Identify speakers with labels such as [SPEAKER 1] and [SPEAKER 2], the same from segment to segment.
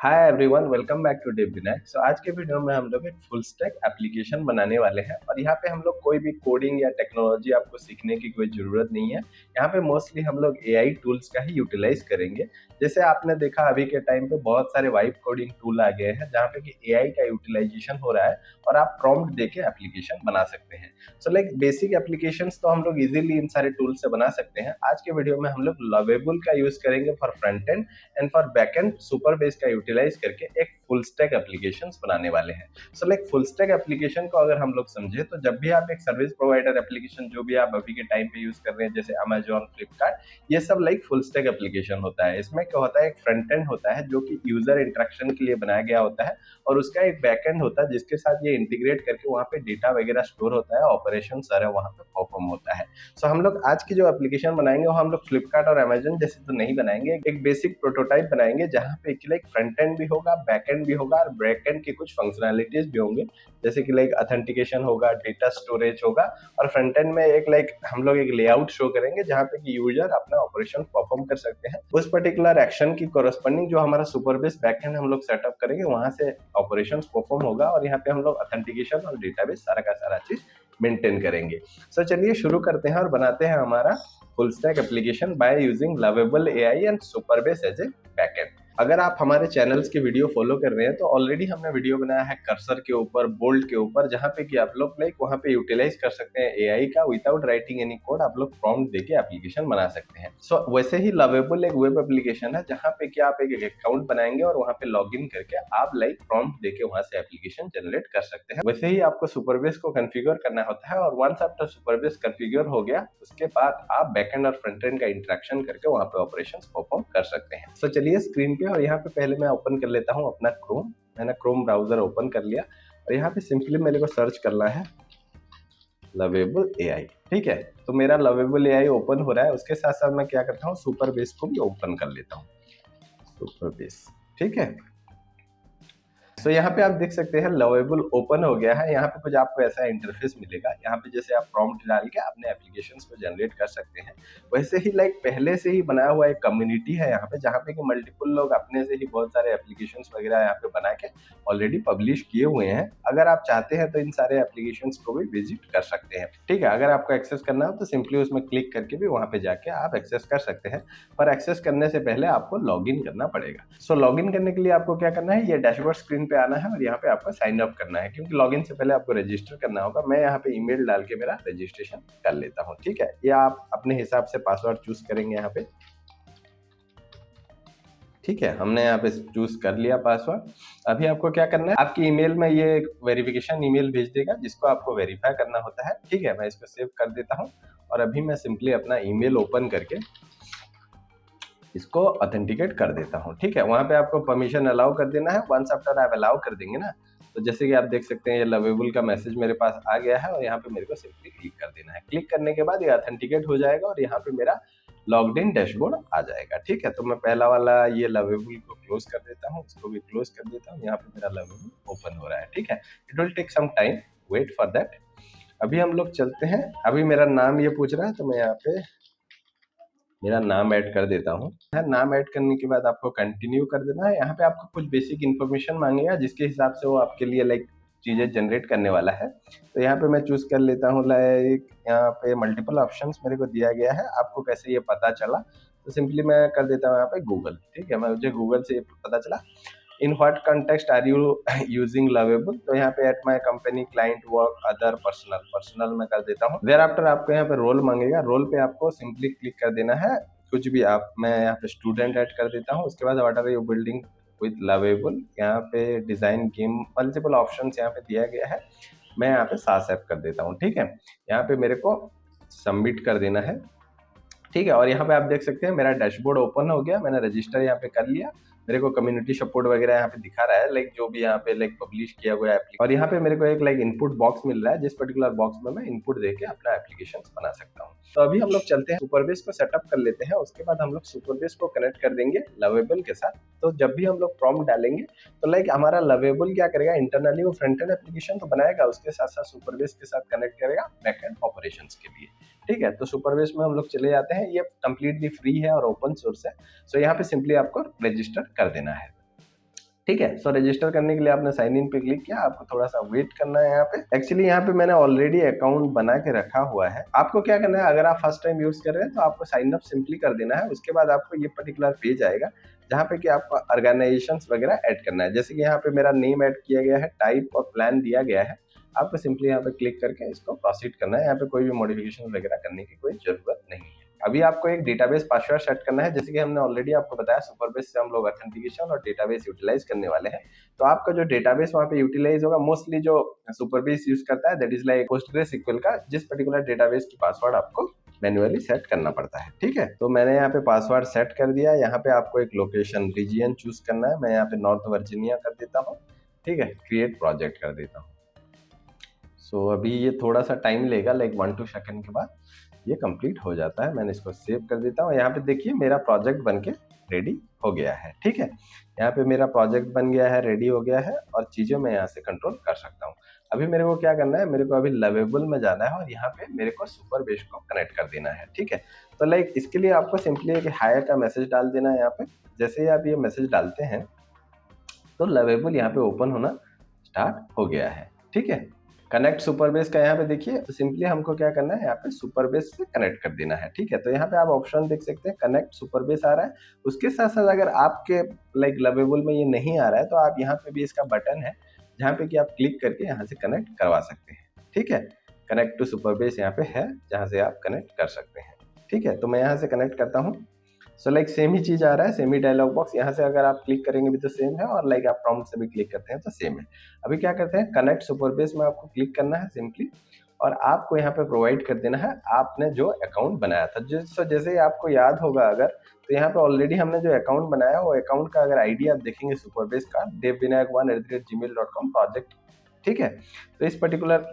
[SPEAKER 1] Hi everyone, welcome back to Devvinayak. So आज के video में हम लोग एक फुल स्टैक एप्लीकेशन बनाने वाले हैं और यहाँ पे हम लोग कोई भी कोडिंग या टेक्नोलॉजी आपको सीखने की कोई ज़रूरत नहीं है। यहाँ पे मोस्टली हम लोग एआई टूल्स का ही यूटिलाइज करेंगे। जैसे आपने देखा अभी के टाइम पे बहुत सारे वाइब कोडिंग टूल आ गए हैं जहाँ पे कि एआई का यूटिलाइजेशन हो रहा है और आप प्रॉम्प्ट देके एप्लीकेशन बना सकते हैं। सो लाइक बेसिक एप्लीकेशंस तो हम लोग इजीली इन सारे टूल से बना सकते हैं। आज के वीडियो में हम लोग लवेबल का यूज करेंगे for front end and for backend super base का यूटिलाइज करके एक फुल स्टैक एप्लीकेशंस बनाने वाले हैं। So like full stack application को अगर हम लोग समझे तो जब भी आप एक सर्विस प्रोवाइडर एप्लीकेशन जो भी आप अभी के टाइम पे यूज कर रहे हैं जैसे अमेजॉन, फ्लिपकार्ट, ये सब लाइक फुल स्टैक एप्लीकेशन होता है। इसमें क्या होता है, एक फ्रंट एंड होता है जो कि यूजर इंटरेक्शन के लिए बनाया गया होता है और उसका एक बैक एंड होता है जिसके साथ ये इंटीग्रेट करके वहाँ पे डेटा वगैरह स्टोर होता है, ऑपरेशन सारा वहाँ पे परफॉर्म होता है। सो हम लोग आज की जो एप्लीकेशन बनाएंगे वो हम लोग फ्लिपकार्ट और अमेजन जैसे तो नहीं बनाएंगे, एक बेसिक प्रोटोटाइप बनाएंगे जहाँ पे कि लाइक फ्रंट एंड भी होगा, बैक एंड भी होगा और बैक एंड की कुछ फंक्शनैलिटीज भी होंगे जैसे कि लाइक ऑथेंटिकेशन होगा, डेटा स्टोरेज होगा और फ्रंट एंड में एक लाइक हम लोग एक लेआउट शो करेंगे जहाँ पे कि यूजर अपना ऑपरेशन परफॉर्म कर सकते हैं। उस पर्टिकुलर एक्शन की कोरस्पॉन्डिंग जो हमारा सुपर बेस बैक एंड हम लोग सेटअप करेंगे वहां से ऑपरेशन परफॉर्म होगा और यहाँ पे हम लोग ऑथेंटिकेशन और डेटाबेस सारा का सारा चीज मेंटेन करेंगे। सो चलिए शुरू करते हैं और बनाते हैं हमारा full stack application by using Lovable AI and Supabase as a backend. अगर आप हमारे चैनल्स की वीडियो फॉलो कर रहे हैं तो ऑलरेडी हमने वीडियो बनाया है कर्सर के ऊपर, बोल्ट के ऊपर, जहां पे कि आप लोग लाइक वहां पे यूटिलाइज कर सकते हैं एआई का विदाउट राइटिंग एनी कोड। आप लोग प्रॉम्प्ट देके एप्लीकेशन बना सकते हैं। सो वैसे ही लवेबल एक वेब एप्लीकेशन है जहां पे कि आप एक अकाउंट बनाएंगे और वहां पे लॉग इन करके आप लाइक प्रॉम्प्ट देके वहां से एप्लीकेशन जनरेट कर सकते हैं। वैसे ही आपको सुपरबेस को कॉन्फ़िगर करना होता है और वंस आफ्टर सुपरबेस कॉन्फ़िगर हो गया उसके बाद आप बैकएंड और फ्रंट एंड का इंटरेक्शन करके वहां पे ऑपरेशंस परफॉर्म कर सकते हैं। सो चलिए स्क्रीन पे और यहाँ पे पहले मैं ओपन कर लेता हूँ अपना क्रोम। मैंने क्रोम ब्राउजर ओपन कर लिया और यहाँ पे सिंपली मेरे को सर्च करना है लवेबल एआई। ठीक है, तो मेरा लवेबल एआई ओपन हो रहा है। उसके साथ साथ मैं क्या करता हूँ, सुपर बेस को भी ओपन कर लेता हूँ, सुपर बेस। ठीक है, तो यहाँ पे आप देख सकते हैं लवेबल ओपन हो गया है। यहाँ पे कुछ आपको ऐसा इंटरफेस मिलेगा। यहाँ पे जैसे आप प्रॉम्प्ट डाल के अपने एप्लीकेशंस को जनरेट कर सकते हैं। वैसे ही लाइक पहले से ही बनाया हुआ एक कम्युनिटी है यहाँ पे जहाँ पे कि मल्टीपल लोग अपने से ही बहुत सारे एप्लीकेशंस वगैरह यहाँ पे बना के ऑलरेडी पब्लिश किए हुए हैं। अगर आप चाहते हैं तो इन सारे एप्लीकेशंस को भी विजिट कर सकते हैं। ठीक है, अगर आपको एक्सेस करना हो तो सिंपली उसमें क्लिक करके भी वहाँ पे जाके आप एक्सेस कर सकते हैं। पर एक्सेस करने से पहले आपको लॉग इन करना पड़ेगा। सो लॉग इन करने के लिए आपको क्या करना है, ये डैशबोर्ड स्क्रीन पे आना है और यहाँ पे आपको साइन अप करना है क्योंकि लॉगिन से पहले आपको रजिस्टर करना होगा। मैं यहाँ पे ईमेल डाल के मेरा रजिस्ट्रेशन कर लेता हूँ। ठीक है, ये आप अपने हिसाब से पासवर्ड चूज करेंगे यहाँ पे। ठीक है, हमने यहाँ पे चूज कर लिया पासवर्ड। अभी आपको क्या करना है, आपकी ईमेल में ये वेरिफिकेशन ईमेल भेज देगा जिसको आपको वेरीफाई करना होता है। ठीक है, मैं इसको सेव कर देता हूँ और अभी मैं सिंपली अपना ईमेल ओपन करके इसको ऑथेंटिकेट कर देता हूँ। ठीक है, वहां पे आपको परमिशन अलाउ कर देना है। वंस आफ्टर आप अलाउ कर देंगे ना, तो जैसे कि आप देख सकते हैं ये लवेबल का मैसेज मेरे पास आ गया है और यहाँ पे मेरे को सिंपली क्लिक कर देना है। क्लिक करने के बाद ये ऑथेंटिकेट हो जाएगा और यहाँ पे मेरा लॉग्ड इन डैशबोर्ड आ जाएगा। ठीक है, तो मैं पहला वाला ये लवेबल को क्लोज कर देता हूँ, इसको भी क्लोज कर देता हूँ। यहाँ पे मेरा लवेबल ओपन हो रहा है। ठीक है, it will take some time, wait for that. अभी हम लोग चलते हैं। अभी मेरा नाम ये पूछ रहा है तो मैं यहाँ पे मेरा नाम ऐड कर देता हूँ। नाम ऐड करने के बाद आपको कंटिन्यू कर देना है। यहाँ पे आपको कुछ बेसिक इन्फॉर्मेशन मांगेगा जिसके हिसाब से वो आपके लिए लाइक चीज़ें जनरेट करने वाला है। तो यहाँ पे मैं चूज कर लेता हूँ लाइक, यहाँ पे मल्टीपल ऑप्शंस मेरे को दिया गया है। आपको कैसे ये पता चला, तो सिंपली मैं कर देता हूँ यहाँ पे गूगल। ठीक है, मुझे गूगल से पता चला। In what context are you using Lovable, तो यहाँ पे at my company, client, work, other, personal में कर देता हूँ। देयर आफ्टर आपको यहाँ पे रोल मांगेगा, रोल पे आपको सिंपली क्लिक कर देना है कुछ भी। आप, मैं यहाँ पे स्टूडेंट ऐड कर देता हूँ। उसके बाद what are you building with Lovable, यहाँ पे डिजाइन, गेम, मल्टीपल ऑप्शन यहाँ पे दिया गया है। मैं यहाँ पे सास ऐप कर देता हूँ। ठीक है, यहाँ पे मेरे को सबमिट कर देना है। ठीक है, और यहाँ पे आप देख सकते हैं मेरा डैशबोर्ड ओपन हो गया। मैंने रजिस्टर यहाँ पे कर लिया। मेरे को कम्युनिटी सपोर्ट वगैरह यहाँ पे दिखा रहा है लाइक जो भी यहाँ पे लाइक पब्लिश किया हुआ है। और यहाँ पे मेरे को एक लाइक इनपुट बॉक्स मिल रहा है जिस पर्टिकुलर बॉक्स में मैं इनपुट देके अपना एप्लीकेशन बना सकता हूँ। तो अभी हम लोग चलते हैं सुपरबेस को सेटअप कर लेते हैं। उसके बाद हम लोग सुपरबेस को कनेक्ट कर देंगे लवेबल के साथ। तो जब भी हम लोग प्रॉम्प्ट डालेंगे तो लाइक हमारा लवेबल क्या करेगा, इंटरनली वो फ्रंट एंड एप्लीकेशन तो बनाएगा, उसके साथ साथ सुपरबेस के साथ कनेक्ट करेगा बैक एंड ऑपरेशंस के लिए। ठीक है, तो सुपरबेस में हम लोग चले जाते हैं। ये कंप्लीटली फ्री है और ओपन सोर्स है। सो यहाँ पे सिंपली आपको रजिस्टर कर देना है। ठीक है। सो रजिस्टर करने के लिए आपने साइन इन पे क्लिक किया, आपको थोड़ा सा वेट करना है। यहाँ पे एक्चुअली यहाँ पे मैंने ऑलरेडी अकाउंट बना के रखा हुआ है। आपको क्या करना है, अगर आप फर्स्ट टाइम यूज कर रहे हैं तो आपको साइन अप सिंपली कर देना है। उसके बाद आपको ये पर्टिकुलर पेज आएगा जहाँ पे कि आपको ऑर्गेनाइजेशन वगैरह ऐड करना है। जैसे कि यहाँ पे मेरा नेम ऐड किया गया है, टाइप और प्लान दिया गया है। आपको सिंपली यहाँ पे क्लिक करके इसको प्रोसीड करना है। यहाँ पे कोई भी मॉडिफिकेशन वगैरह करने की कोई जरूरत नहीं है। अभी आपको एक डेटाबेस पासवर्ड सेट करना है। जैसे कि हमने ऑलरेडी आपको बताया, सुपरबेस से हम लोग ऑथेंटिकेशन और डेटाबेस यूटिलाइज करने वाले हैं। तो आपका जो डेटाबेस वहाँ पे यूटिलाइज होगा, मोस्टली जो सुपरबेस यूज करता है दैट इज लाइक पोस्टग्रेसक्यूएल का, जिस पर्टिकुलर डेटाबेस की पासवर्ड आपको मैन्युअली सेट करना पड़ता है। ठीक है, तो मैंने यहाँ पे पासवर्ड सेट कर दिया। यहाँ पे आपको एक लोकेशन रीजियन चूज करना है। मैं यहाँ पे नॉर्थ वर्जीनिया कर देता हूँ। ठीक है, क्रिएट प्रोजेक्ट कर देता हूँ। सो अभी ये थोड़ा सा टाइम लेगा, लाइक 1-2 सेकंड के बाद ये कंप्लीट हो जाता है। मैंने इसको सेव कर देता हूँ। यहाँ पे देखिए मेरा प्रोजेक्ट बनके रेडी हो गया है। ठीक है, यहाँ पे मेरा प्रोजेक्ट बन गया है, रेडी हो गया है और चीज़ें मैं यहाँ से कंट्रोल कर सकता हूँ। अभी मेरे को क्या करना है, मेरे को अभी लवेबल में जाना है और यहाँ पे मेरे को सुपरबेस को कनेक्ट कर देना है। ठीक है, तो लाइक इसके लिए आपको सिंपली एक हाय का मैसेज डाल देना है। यहाँ पे जैसे ही आप ये मैसेज डालते हैं तो लवेबल यहाँ पे ओपन होना स्टार्ट हो गया है। ठीक है, कनेक्ट सुपरबेस का यहाँ पे देखिए, तो सिंपली हमको क्या करना है, यहाँ पे सुपरबेस से कनेक्ट कर देना है। ठीक है, तो यहाँ पे आप ऑप्शन देख सकते हैं, कनेक्ट सुपरबेस आ रहा है। उसके साथ साथ अगर आपके लाइक लवेबल में ये नहीं आ रहा है तो आप यहाँ पे भी इसका बटन है जहाँ पे कि आप क्लिक करके यहाँ से कनेक्ट करवा सकते हैं। ठीक है, कनेक्ट टू सुपरबेस यहाँ पे है जहाँ से आप कनेक्ट कर सकते हैं। ठीक है, तो मैं यहाँ से कनेक्ट करता हूँ। सो लाइक सेम ही चीज आ रहा है, सेम ही डायलॉग बॉक्स। यहाँ से अगर आप क्लिक करेंगे भी तो सेम है और लाइक आप प्रॉम्प्ट से भी क्लिक करते हैं तो सेम है। अभी क्या करते हैं, कनेक्ट सुपरबेस में आपको क्लिक करना है सिंपली, और आपको यहाँ पे प्रोवाइड कर देना है आपने जो अकाउंट बनाया था। जैसे ही आपको याद होगा अगर, तो यहाँ पे ऑलरेडी हमने जो अकाउंट बनाया वो अकाउंट का अगर आईडी आप देखेंगे सुपरबेस का, devvinayak1@gmail.com प्रोजेक्ट। ठीक है, तो इस पर्टिकुलर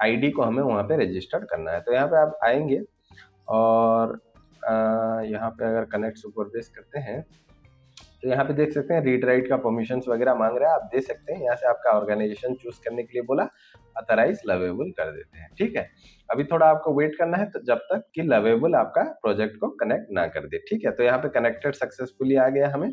[SPEAKER 1] आईडी को हमें वहाँ पे रजिस्टर करना है। तो यहाँ पे आप आएंगे और यहाँ पे अगर कनेक्ट सुपरबेस करते हैं तो यहाँ पे देख सकते हैं रीड राइट का परमिशंस वगैरह मांग रहा है, आप दे सकते हैं। यहाँ से आपका ऑर्गेनाइजेशन चूज करने के लिए बोला, अथराइज लवेबल कर देते हैं। ठीक है, अभी थोड़ा आपको वेट करना है तो जब तक कि लवेबल आपका प्रोजेक्ट को कनेक्ट ना कर दे। ठीक है, तो यहाँ पे कनेक्टेड सक्सेसफुली आ गया हमें।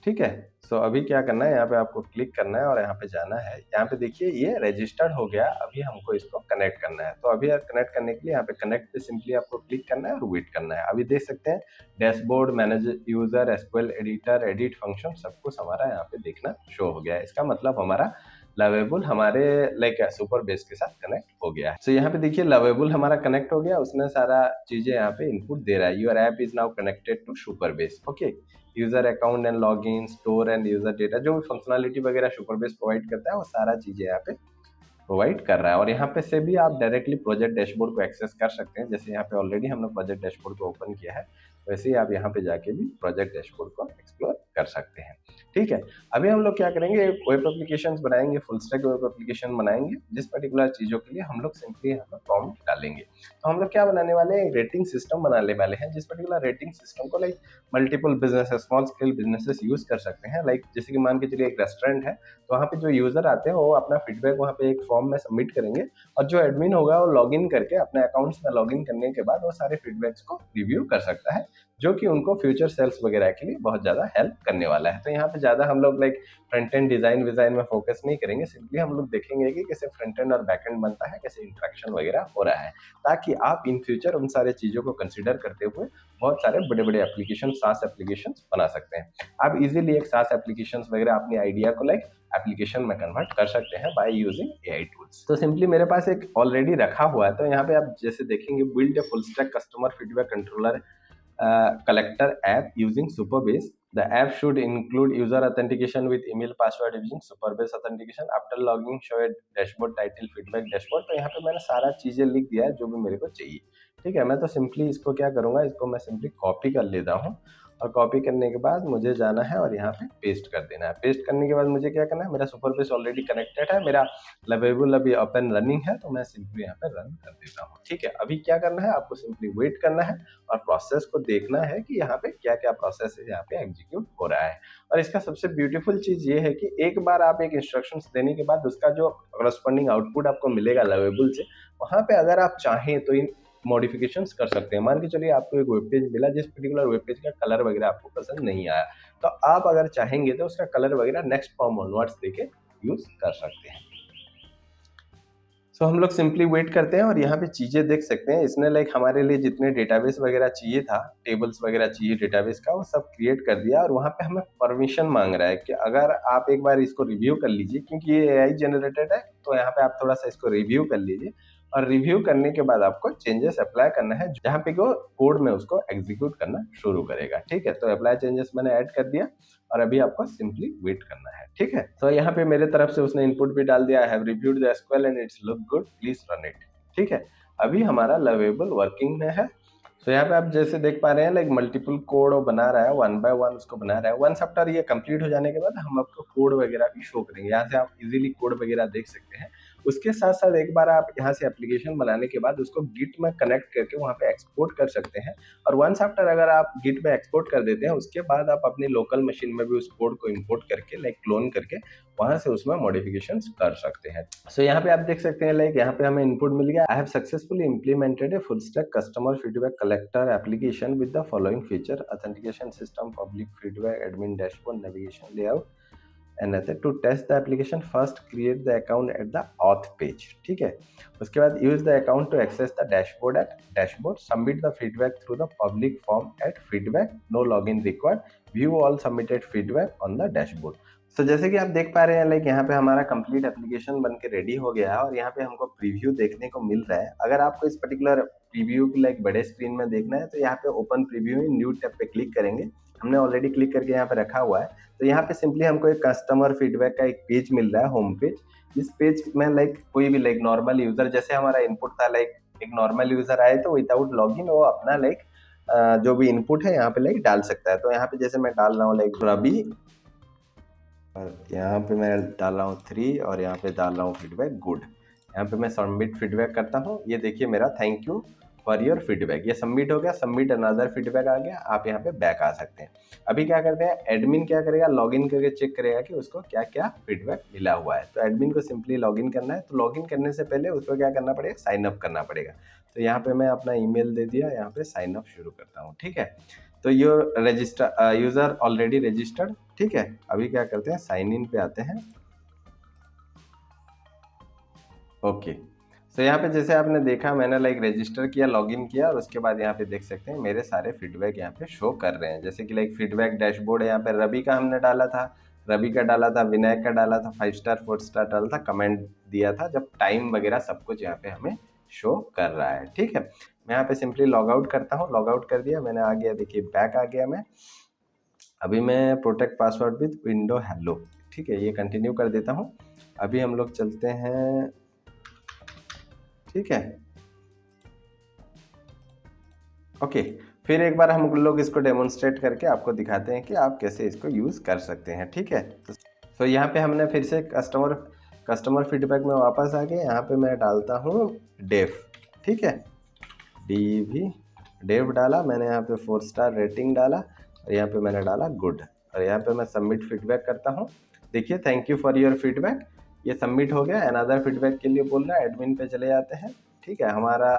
[SPEAKER 1] ठीक है, सो अभी क्या करना है, यहाँ पे आपको क्लिक करना है और यहाँ पे जाना है। यहाँ पे देखिए ये रजिस्टर्ड हो गया। अभी हमको इसको कनेक्ट करना है, तो अभी कनेक्ट करने के लिए यहाँ पे कनेक्ट पे सिंपली आपको क्लिक करना है और वेट करना है। अभी देख सकते हैं dashboard, manage user, SQL editor, edit function सब कुछ हमारा यहाँ पे देखना शो हो गया है। इसका मतलब हमारा लवेबल हमारे लाइक सुपरबेस के साथ कनेक्ट हो गया है। सो यहाँ पे देखिए लवेबल हमारा कनेक्ट हो गया, उसने सारा चीजें यहाँ पे इनपुट दे रहा है। Your app is now connected to Supabase. Okay, user account and login, store and user data, जो भी फंक्शनलिटी वगैरह सुपरबेस प्रोवाइड करता है वो सारा चीजें यहाँ पे प्रोवाइड कर रहा है। और यहाँ पे से भी आप डायरेक्टली प्रोजेक्ट डैशबोर्ड को एक्सेस कर सकते हैं। जैसे यहाँ पे ऑलरेडी हमने प्रोजेक्ट डैशबोर्ड को ओपन किया है, वैसे ही आप यहाँ पे जाके भी प्रोजेक्ट डैशबोर्ड को एक्सप्लोर कर सकते हैं। ठीक है, अभी हम लोग क्या करेंगे, वेब एप्लीकेशन बनाएंगे, फुल स्टैक वेब एप्लीकेशन बनाएंगे, जिस पर्टिकुलर चीज़ों के लिए हम लोग सिंपली यहाँ पर प्रॉम्प्ट डालेंगे। तो हम लोग क्या बनाने वाले हैं, रेटिंग सिस्टम बनाने वाले हैं, जिस पर्टिकुलर रेटिंग सिस्टम को like multiple business, small scale businesses use कर सकते हैं। लाइक जैसे कि मान के चलिए एक रेस्टोरेंट है, तो वहाँ पे जो यूजर आते हैं वो अपना फीडबैक वहाँ पे एक फॉर्म में सबमिट करेंगे और जो एडमिन होगा वो लॉगिन करके अपने अकाउंट्स में लॉगिन करने के बाद वो सारे फीडबैक्स को रिव्यू कर सकता है, जो कि उनको फ्यूचर सेल्स वगैरह के लिए बहुत ज़्यादा हेल्प करने वाला है। तो यहाँ पे ज़्यादा हम लोग लाइक फ्रंट एंड डिजाइन में फोकस नहीं करेंगे, सिंपली हम लोग देखेंगे कि कैसे फ्रंट एंड और बैक एंड बनता है, कैसे इंटरेक्शन वगैरह हो रहा है, ताकि आप इन फ्यूचर उन सारे चीज़ों को कंसिडर करते हुए बहुत सारे बड़े बड़े एप्लीकेशन, सास एप्लीकेशन बना सकते हैं। आप इजीली एक सास एप्लीकेशन वगैरह अपनी आइडिया को लाइक एप्लीकेशन में कन्वर्ट कर सकते हैं बाय यूजिंग एआई टूल्स। तो सिंपली मेरे पास एक ऑलरेडी रखा हुआ है, तो यहाँ पे आप जैसे देखेंगे build a full stack customer feedback controller collector app using Superbase. The app should include user authentication with email password using Superbase authentication. After logging, show a dashboard title feedback dashboard. तो यहाँ पे मैंने सारा चीजें लिख दिया है जो भी मेरे को चाहिए। ठीक है, मैं तो सिंपली इसको क्या करूँगा, इसको मैं सिंपली कॉपी कर लेता हूँ और कॉपी करने के बाद मुझे जाना है और यहाँ पे पेस्ट कर देना है। पेस्ट करने के बाद मुझे क्या करना है, मेरा सुपरबेस ऑलरेडी कनेक्टेड है, मेरा लवेबल अभी ओपन रनिंग है, तो मैं सिंपली यहाँ पे रन कर देता हूँ। ठीक है, अभी क्या करना है, आपको सिंपली वेट करना है और प्रोसेस को देखना है कि यहाँ पे क्या क्या प्रोसेस है यहाँ पे एग्जीक्यूट हो रहा है। और इसका सबसे ब्यूटीफुल चीज ये है कि एक बार आप एक इंस्ट्रक्शंस देने के बाद उसका जो करस्पॉन्डिंग आउटपुट आपको मिलेगा लवेबल से, वहाँ पे अगर आप चाहें तो इन मॉडिफिकेशंस कर सकते हैं। मान के चलिए आपको एक वेब पेज मिला जिस पर्टिकुलर वेब पेज का कलर वगैरह आपको पसंद नहीं आया, तो आप अगर चाहेंगे तो उसका कलर वगैरह नेक्स्ट फॉर्म ऑनवर्ड्स देके यूज कर सकते हैं। सो हम लोग सिंपली वेट करते हैं और यहाँ पे चीज़ें देख सकते हैं, इसने लाइक हमारे लिए जितने डेटाबेस वगैरह चाहिए था, टेबल्स वगैरह चाहिए डेटाबेस का, वो सब क्रिएट कर दिया और वहाँ पे हमें परमिशन मांग रहा है कि अगर आप एक बार इसको रिव्यू कर लीजिए, क्योंकि ये एआई जनरेटेड है, तो यहाँ पे आप थोड़ा सा इसको रिव्यू कर लीजिए और रिव्यू करने के बाद आपको चेंजेस अप्लाई करना है, जहाँ पे वो कोड में उसको एग्जीक्यूट करना शुरू करेगा। ठीक है, तो अप्लाई चेंजेस मैंने ऐड कर दिया और अभी आपको सिंपली वेट करना है। ठीक है, तो यहाँ पे मेरे तरफ से उसने इनपुट भी डाल दिया, I have reviewed the SQL and it's look good, please run it. ठीक है, अभी हमारा लवेबल वर्किंग में है। तो यहाँ पे आप जैसे देख पा रहे हैं लाइक मल्टीपल कोड बना रहा है, वन बाय वन उसको बना रहा है। वंस आफ्टर ये कंप्लीट हो जाने के बाद हम आपको कोड वगैरह भी शो करेंगे, यहाँ से आप इजीली कोड वगैरह देख सकते हैं। उसके साथ साथ एक बार आप यहाँ से एप्लीकेशन बनाने के बाद उसको गिट में कनेक्ट करके वहाँ पे एक्सपोर्ट कर सकते हैं। और वंस आफ्टर अगर आप गिट में एक्सपोर्ट कर देते हैं, उसके बाद आप अपनी लोकल मशीन में भी उस कोड को इंपोर्ट करके लाइक क्लोन करके वहां से उसमें मॉडिफिकेशंस कर सकते हैं। सो यहाँ पे आप देख सकते हैं लाइक यहाँ पे हमें इनपुट मिल गया, I have successfully implemented a full stack customer feedback collector application with the following feature, authentication system, public feedback, admin dashboard, navigation layout and to test the application first create the account at the auth page. ठीक है, उसके बाद use the account to access the dashboard at dashboard, submit the feedback through the public form at feedback, no login required, view all submitted feedback on the dashboard. तो जैसे कि आप देख पा रहे हैं लाइक यहाँ पे हमारा कंप्लीट एप्लीकेशन बन के रेडी हो गया है और यहाँ पे हमको प्रीव्यू देखने को मिल रहा है। अगर आपको इस पर्टिकुलर प्रीव्यू की लाइक बड़े स्क्रीन में देखना है तो यहाँ पे ओपन प्रीव्यू में न्यू टैब पे क्लिक करेंगे, हमने ऑलरेडी क्लिक करके यहाँ पे रखा हुआ है। तो यहाँ पे सिंपली हमको एक कस्टमर फीडबैक का एक पेज मिल रहा है, होम पेज। इस पेज में लाइक कोई भी लाइक नॉर्मल यूजर, जैसे हमारा इनपुट था लाइक एक नॉर्मल यूजर आए तो विदाउट लॉगिन वो अपना लाइक जो भी इनपुट है यहाँ पे लाइक डाल सकता है। तो यहाँ पे जैसे मैं डाल रहा हूँ लाइक रवि, और यहाँ पे मैं डाल रहा हूँ 3 और यहाँ पे डाल रहा हूँ फीडबैक गुड। यहाँ पे मैं सबमिट फीडबैक करता हूँ, ये देखिए मेरा thank you for your feedback, ये सबमिट हो गया। सबमिट अनदर फीडबैक आ गया, आप यहाँ पे बैक आ सकते हैं। अभी क्या करते हैं, एडमिन क्या करेगा, लॉगिन करके चेक करेगा कि उसको क्या क्या फीडबैक मिला हुआ है। तो एडमिन को सिंपली लॉगिन करना है। तो लॉगिन करने से पहले उसको क्या करना पड़ेगा, साइन अप करना पड़ेगा। तो यहाँ पे मैं अपना ईमेल दे दिया, यहाँ पे साइन अप शुरू करता हूँ। ठीक है, तो your register user already registered. ठीक है, अभी क्या करते हैं, साइन इन पे आते हैं। ओके, तो यहाँ पे जैसे आपने देखा मैंने लाइक रजिस्टर किया, लॉगिन किया और उसके बाद यहाँ पे देख सकते हैं मेरे सारे फीडबैक यहाँ पे शो कर रहे हैं। जैसे कि लाइक फीडबैक डैशबोर्ड है, यहाँ पे रवि का हमने डाला था, रवि का डाला था, विनायक का डाला था, 5 स्टार 4 स्टार डाला था, कमेंट दिया था, जब टाइम वगैरह सब कुछ यहाँ पे हमें शो कर रहा है। ठीक है, मैं यहाँ पे सिंपली लॉग आउट करता हूँ, लॉग आउट कर दिया मैंने, आ गया देखिए बैक आ गया मैं। अभी मैं protect password with window hello, ठीक है, ये कंटिन्यू कर देता हूँ। अभी हम लोग चलते हैं, ठीक है, ओके। फिर एक बार हम लोग इसको डेमोन्स्ट्रेट करके आपको दिखाते हैं कि आप कैसे इसको यूज़ कर सकते हैं। ठीक है, तो यहाँ पे हमने फिर से कस्टमर फीडबैक में वापस आ गए। यहाँ पे मैं डालता हूँ डेव, ठीक है, DV डेव डाला मैंने, यहाँ पे 4 स्टार रेटिंग डाला और यहाँ पे मैंने डाला गुड और यहाँ पे मैं सबमिट फीडबैक करता हूँ। देखिए thank you for your feedback, ये सबमिट हो गया। अनदर फीडबैक के लिए बोल रहा है, एडमिन पे चले जाते हैं। ठीक है, हमारा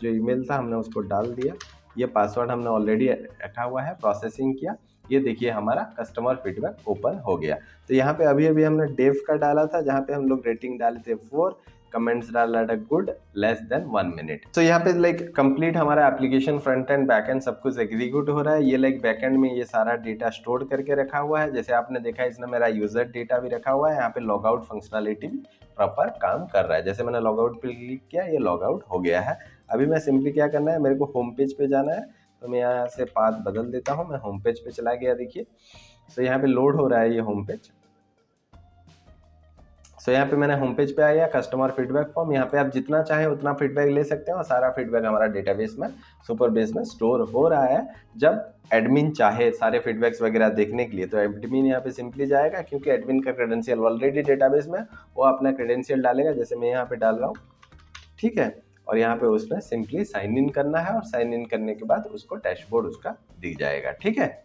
[SPEAKER 1] जो ईमेल था हमने उसको डाल दिया, ये पासवर्ड हमने ऑलरेडी रखा हुआ है, प्रोसेसिंग किया। ये देखिए हमारा कस्टमर फीडबैक ओपन हो गया। तो यहाँ पे अभी अभी हमने डेव का डाला था, जहाँ पे हम लोग रेटिंग डाले थे 4, कमेंट्स डाला था गुड, लेस देन 1 मिनट। तो यहाँ पे लाइक कंप्लीट हमारा application front end back and सब कुछ एग्जीक्यूट हो रहा है। ये लाइक बैक एंड में ये सारा डेटा स्टोर करके रखा हुआ है। जैसे आपने देखा इसने मेरा यूजर डेटा भी रखा हुआ है। यहाँ पे लॉग आउट फंक्शनलिटी भी प्रॉपर काम कर रहा है। जैसे मैंने लॉग आउट पे क्लिक किया, ये लॉग आउट हो गया है। अभी मैं सिंपली क्या करना है, मेरे को होम पेज पे जाना है, तो मैं यहाँ से पाथ बदल देता हूँ, मैं होम पेज पे चला गया। देखिए तो यहाँ पे लोड हो रहा है ये होम पेज। सो यहाँ पे मैंने होम पेज पे आ गया, कस्टमर फीडबैक फॉर्म। यहाँ पे आप जितना चाहे उतना फीडबैक ले सकते हैं और सारा फीडबैक हमारा डेटाबेस में, सुपर बेस में स्टोर हो रहा है। जब एडमिन चाहे सारे फीडबैक्स वगैरह देखने के लिए, तो एडमिन यहाँ पे सिंपली जाएगा, क्योंकि एडमिन का क्रेडेंशियल ऑलरेडी डेटाबेस में, वो अपना क्रेडेंशियल डालेगा, जैसे मैं यहाँ पे डाल रहा हूँ, ठीक है। और यहाँ पे उसमें सिंपली साइन इन करना है और साइन इन करने के बाद उसको डैशबोर्ड उसका दिख जाएगा, ठीक है।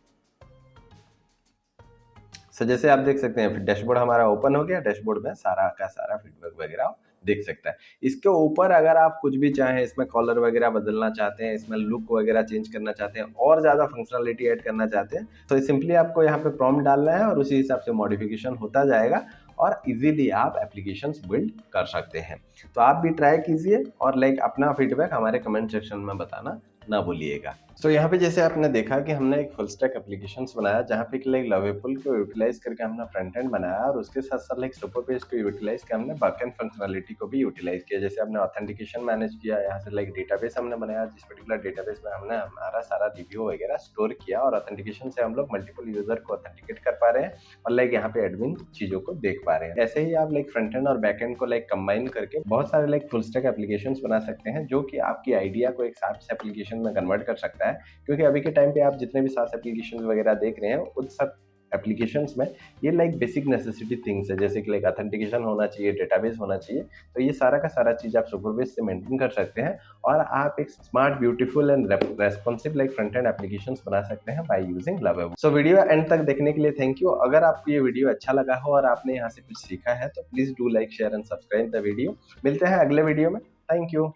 [SPEAKER 1] सो जैसे आप देख सकते हैं डैशबोर्ड हमारा ओपन हो गया। डैशबोर्ड में सारा का सारा फीडबैक वगैरह देख सकता है। इसके ऊपर अगर आप कुछ भी चाहें, इसमें कलर वगैरह बदलना चाहते हैं, इसमें लुक वगैरह चेंज करना चाहते हैं और ज़्यादा फंक्शनलिटी ऐड करना चाहते हैं, तो सिंपली आपको यहाँ पे प्रॉम्प्ट डालना है और उसी हिसाब से मॉडिफिकेशन होता जाएगा और इजीली आप एप्लीकेशंस बिल्ड कर सकते हैं। तो आप भी ट्राई कीजिए और अपना फीडबैक हमारे कमेंट सेक्शन में बताना ना भूलिएगा। तो यहाँ पे जैसे आपने देखा कि हमने एक फुल स्टैक एप्लीकेशंस बनाया जहाँ पे कि लवेबल को यूटिलाइज करके हमने फ्रंट एंड बनाया और उसके साथ साथ सुपर पेज को यूटिलाइज करके हमने बैकएंड फंक्शनलिटी को भी यूटिलाइज किया। जैसे हमने ऑथेंटिकेशन मैनेज किया, यहाँ से डेटाबेस हमने बनाया जिस पर्टिकुलर डेटाबेस में हमने हमारा सारा रिव्यू वगैरह स्टोर किया और ऑथेंटिकेशन से हम लोग मल्टीपल यूजर को ऑथेंटिकेट कर पा रहे हैं और यहाँ पे एडमिन चीजों को देख पा रहे हैं। ऐसे ही आप फ्रंट एंड और बैक एंड को कंबाइन करके बहुत सारे फुल स्टैक एप्लीकेशंस बना सकते हैं जो कि आपकी आइडिया को एक SaaS एप्लीकेशन में कन्वर्ट कर सकता है। क्योंकि अभी के टाइम पे आप जितने भी SaaS एप्लीकेशंस वगैरह देख रहे हैं उन सब एप्लीकेशंस में ये बेसिक नेसेसिटी थिंग्स है, जैसे कि ऑथेंटिकेशन होना चाहिए, डेटाबेस होना चाहिए। तो ये सारा का सारा चीज आप सुपरबेस से मेंटेन कर सकते हैं और आप एक smart, beautiful and responsive front end applications बना सकते हैं bye using lovable. So video and तक देखने के लिए थैंक यू। अगर आपको ये वीडियो अच्छा लगा हो और आपने यहाँ से कुछ सीखा है तो please do like, share and subscribe the video. मिलते हैं अगले वीडियो में। Thank you.